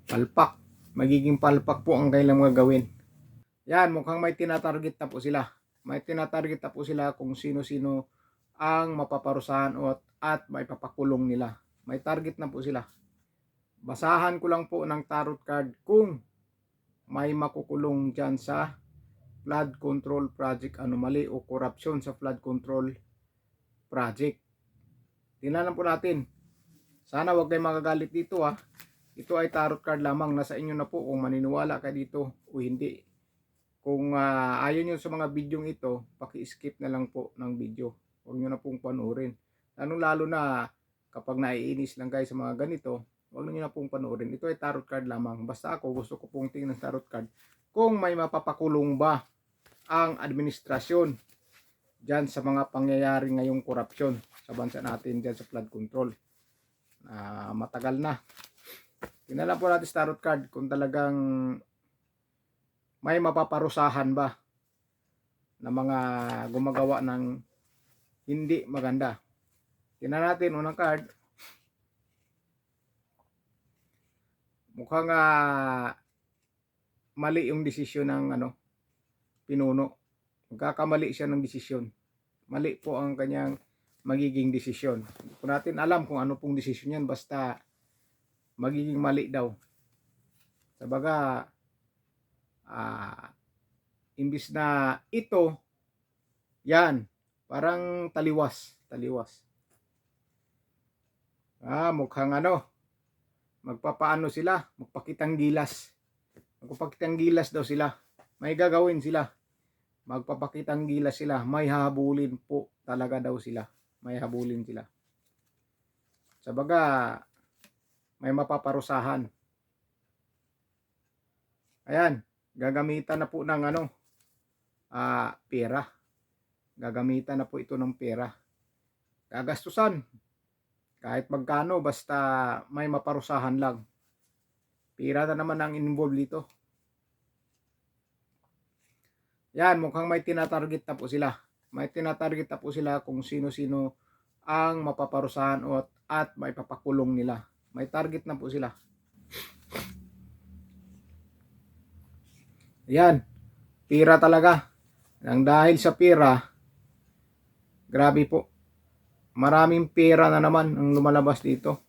Palpak. Magiging palpak po ang kailang mga gawin. Yan, mukhang may tinatarget na po sila. May tinatarget na po sila kung sino-sino ang mapaparusahan at maipapakulong nila. May target na po sila. Basahan ko lang po ng tarot card kung may makukulong dyan sa flood control project anomaly o corruption sa flood control project. Tingnan po natin. Sana wag kayong magagalit dito ha. Ito ay tarot card lamang. Nasa inyo na po kung maniniwala kayo dito o hindi. Kung ayaw nyo sa mga video ito, paki-skip na lang po ng video. Huwag nyo na pong panoorin. Lalo na kapag naiinis lang kayo sa mga ganito, huwag nyo na pong panoorin. Ito ay tarot card lamang. Basta ako gusto ko pong tingnan tarot card kung may mapapakulong ba ang administrasyon dyan sa mga pangyayari ngayong korupsyon sa bansa natin dyan sa flood control. Matagal na. Tingnan po natin sa tarot card kung talagang may mapaparusahan ba na mga gumagawa ng hindi maganda. Tingnan natin unang card. Mukhang mali yung desisyon ng pinuno. Magkakamali siya ng desisyon. Mali po ang kanyang magiging desisyon. Hindi po natin alam kung ano pong desisyon yan, basta magiging mali daw. Sabaga imbis na ito, yan, parang taliwas. Mukhang magpapaano sila, magpakitang gilas. Magpapakitang gilas daw sila. May gagawin sila. Magpapakitang gilas sila. May hahabulin po talaga daw sila. May habulin sila. Sabaga, may mapaparusahan. Ayan, gagamitan na po ng pera. Gagamitan na po ito ng pera. Gagastusan. Kahit magkano, basta may maparusahan lang. Pera na naman ang involved dito. Yan, mukhang may tinatarget na po sila. May tinatarget na po sila kung sino-sino ang mapaparusahan at maipapakulong nila. May target na po sila. Yan, pera talaga. Nang dahil sa pera, grabe po. Maraming pera na naman ang lumalabas dito.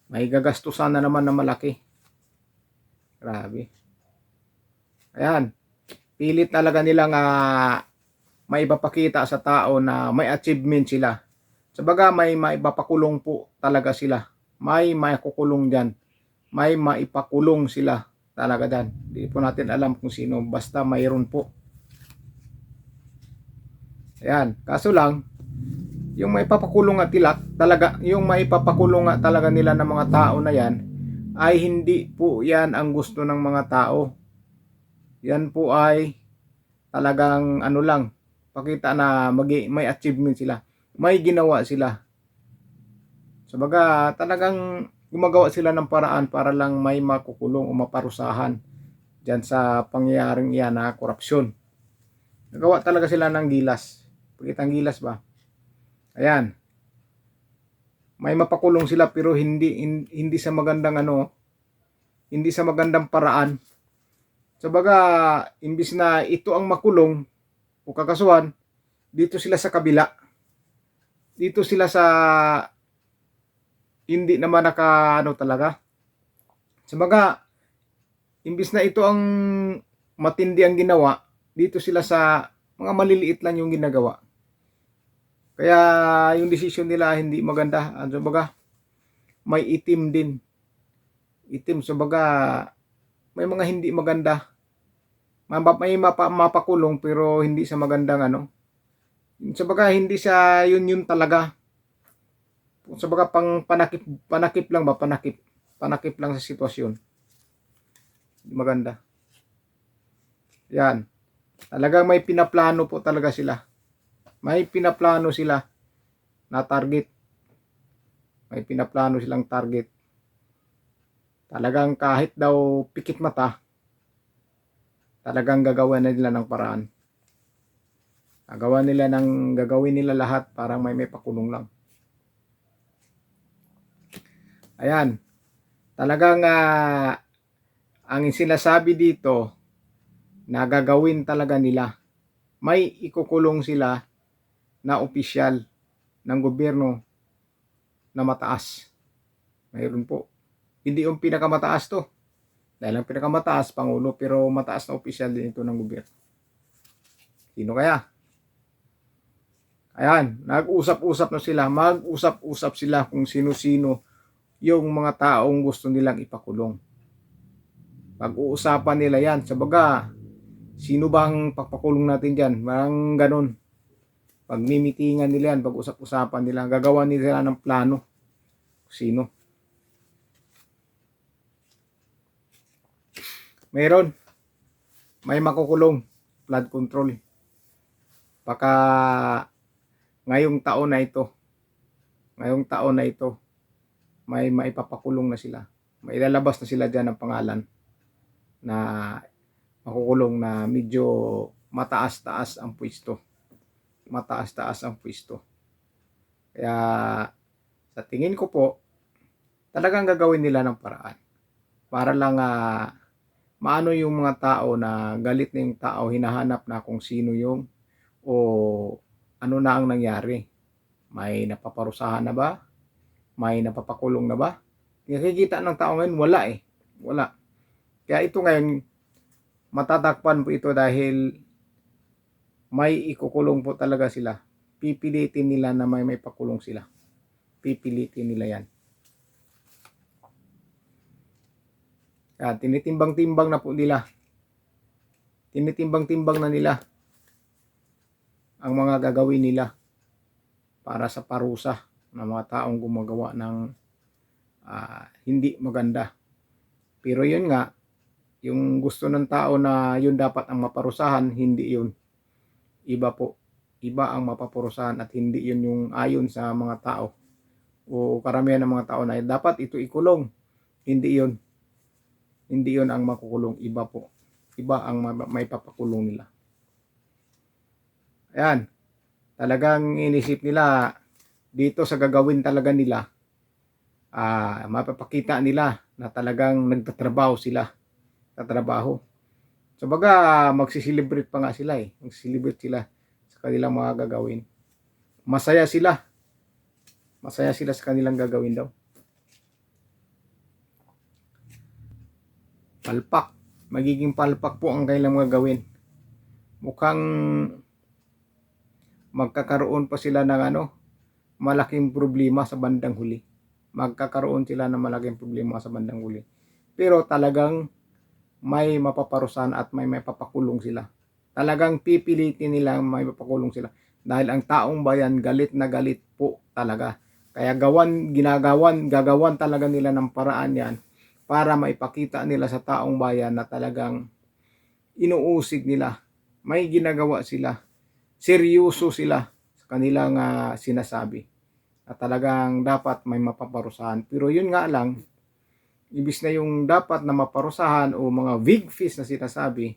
May gagastusan na naman na malaki. Grabe. Ayan. Pilit talaga nilang maipapakita sa tao na may achievement sila. Sabaga may maipapakulong po talaga sila. May maikukulong dyan. May maipakulong sila talaga dyan. Hindi po natin alam kung sino. Basta mayroon po. Ayan. Kaso lang, yung maipapakulong nga talaga, yung maipapakulong nga talaga nila ng mga tao na yan, ay hindi po yan ang gusto ng mga tao. Yan po ay talagang lang, pakita na may achievement sila. May ginawa sila. Sabaga, talagang gumagawa sila ng paraan para lang may makukulong o maparusahan dyan sa pangyayaring iyan na korupsyon. Nagawa talaga sila ng gilas. Pakitang gilas ba? Ayan. May mapakulong sila pero hindi sa magandang hindi sa magandang paraan. Sabaga, imbis na ito ang makulong o kakasuhan, dito sila sa kabila. Dito sila sa hindi naman talaga. Sabaga, imbis na ito ang matindi ang ginawa, dito sila sa mga maliliit lang yung ginagawa. Kaya yung decision nila hindi maganda. Sabaga, may itim din. Itim, sabaga, may mga hindi maganda. May mapakulong pero hindi sa magandang Sabaga, hindi sa yun talaga. Sabaga, panakip lang ba? Panakip lang sa sitwasyon. Hindi maganda. Yan. Talagang may pinaplano po talaga sila. May pinaplano sila na target. May pinaplano silang target. Talagang kahit daw pikit mata, talagang gagawin nila ng paraan. Gagawin nila lahat parang may pakulong lang. Ayan. Talagang ang sinasabi dito na gagawin talaga nila, may ikukulong sila na opisyal ng gobyerno na mataas. Mayroon po. Hindi yung pinakamataas to. Dahil ang pinakamataas, Pangulo, pero mataas na opisyal din ito ng gobyerno. Sino kaya? Ayan, nag-usap-usap na sila. Mag-usap-usap sila kung sino-sino yung mga taong gusto nilang ipakulong. Pag-uusapan nila yan. Sabaga, sino bang papakulong natin dyan? Parang ganun. Pagmimitingan nila yan, pag-usap-usapan nila, gagawa nila ng plano. Sino? Meron. May makukulong. Flood control. Baka ngayong taon na ito, may maipapakulong na sila. May ilalabas na sila dyan ng pangalan na makukulong na medyo mataas-taas ang pwesto. Mataas-taas ang pwesto. Kaya sa tingin ko po, talagang gagawin nila ng paraan. Para lang maano yung mga tao na galit na yung tao, hinahanap na kung sino yung o ano na ang nangyari. May napaparusahan na ba? May napapakulong na ba? Nakikita ng tao ngayon, wala eh. Wala. Kaya ito ngayon, matatakpan po ito dahil may ikukulong po talaga sila. Pipilitin nila na may pakulong sila. Pipilitin nila yan. Kaya tinitimbang-timbang na po nila. Tinitimbang-timbang na nila ang mga gagawin nila para sa parusa ng mga taong gumagawa ng hindi maganda. Pero yun nga, yung gusto ng tao na yun dapat ang maparusahan, hindi yun. Iba po. Iba ang mapaparusahan at hindi yun yung ayon sa mga tao o karamihan ng mga tao na dapat ito ikulong. Hindi yun. Hindi yun ang makukulong. Iba po. Iba ang may papakulong nila. Ayan. Talagang inisip nila dito sa gagawin talaga nila, mapapakita nila na talagang nagtatrabaho sila. Tatrabaho. So baga magsiselebrate pa nga sila eh. Magsiselebrate sila sa kanilang mga gagawin. Masaya sila. Masaya sila sa kanilang gagawin daw. Palpak. Magiging palpak po ang kanilang mga gawin. Mukhang magkakaroon pa sila ng malaking problema sa bandang huli. Magkakaroon sila ng malaking problema sa bandang huli. Pero talagang may mapaparusahan at may papakulong sila. Talagang pipilitin nila may mapakulong sila. Dahil ang taong bayan galit na galit po talaga. Kaya gagawan talaga nila ng paraan yan para maipakita nila sa taong bayan na talagang inuusig nila. May ginagawa sila. Seryoso sila sa kanilang sinasabi. At talagang dapat may mapaparusahan. Pero yun nga lang, ibis na yung dapat na maparusahan o mga big fish na sinasabi,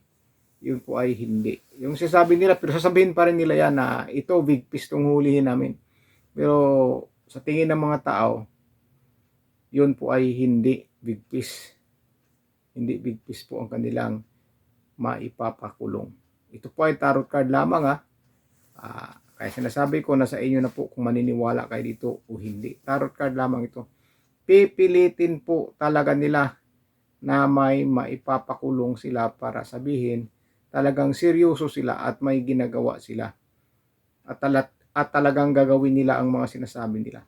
yun po ay hindi. Yung sinasabi nila, pero sasabihin pa rin nila yan na ito big fish tong hulihin namin. Pero sa tingin ng mga tao, yun po ay hindi big fish. Hindi big fish po ang kanilang maipapakulong. Ito po ay tarot card lamang kaya sinasabi ko na sa inyo na po kung maniniwala kayo dito o hindi. Tarot card lamang ito. Pipilitin po talaga nila na may maipapakulong sila para sabihin talagang seryoso sila at may ginagawa sila. At talagang gagawin nila ang mga sinasabi nila.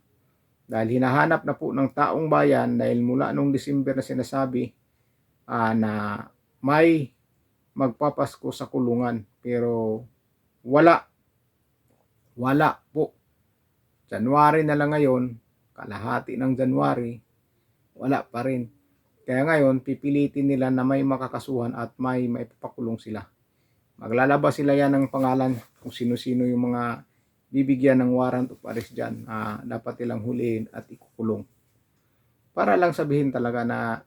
Dahil hinahanap na po ng taong bayan dahil mula nung December na sinasabi na may magpapasko sa kulungan. Pero wala po. January na lang ngayon, kalahati ng January, wala pa rin. Kaya ngayon, pipilitin nila na may makakasuhan at may maipapakulong sila. Maglalabas sila yan ng pangalan kung sino-sino yung mga bibigyan ng warrant of arrest dyan. Dapat nilang huliin at ikukulong. Para lang sabihin talaga na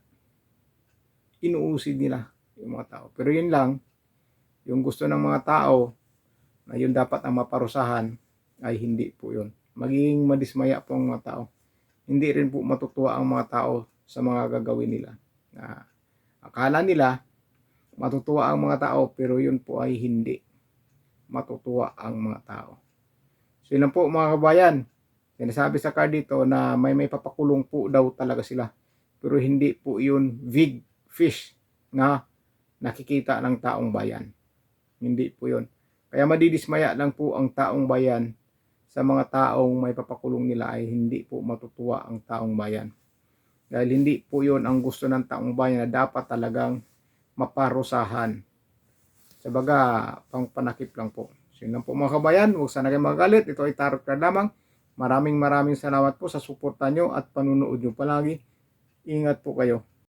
inuusid nila yung mga tao. Pero yun lang, yung gusto ng mga tao na yun dapat ang maparusahan ay hindi po yun. Magiging madismaya po ang mga tao. Hindi rin po matutuwa ang mga tao sa mga gagawin nila. Akala nila matutuwa ang mga tao, pero yun po ay hindi matutuwa ang mga tao. So yun lang po mga kabayan. Sinasabi sa card dito na may papakulong po daw talaga sila. Pero hindi po yun big fish na nakikita ng taong bayan. Hindi po yun. Kaya madidismaya lang po ang taong bayan sa mga taong may papakulong nila, ay hindi po matutuwa ang taong bayan. Dahil hindi po yun ang gusto ng taong bayan, na dapat talagang maparusahan. Sabaga, pangpanakip lang po. So yun lang po mga kabayan, huwag sana kayo magalit. Ito ay tarot card lamang. Maraming salamat po sa suporta nyo at panunood nyo palagi. Ingat po kayo.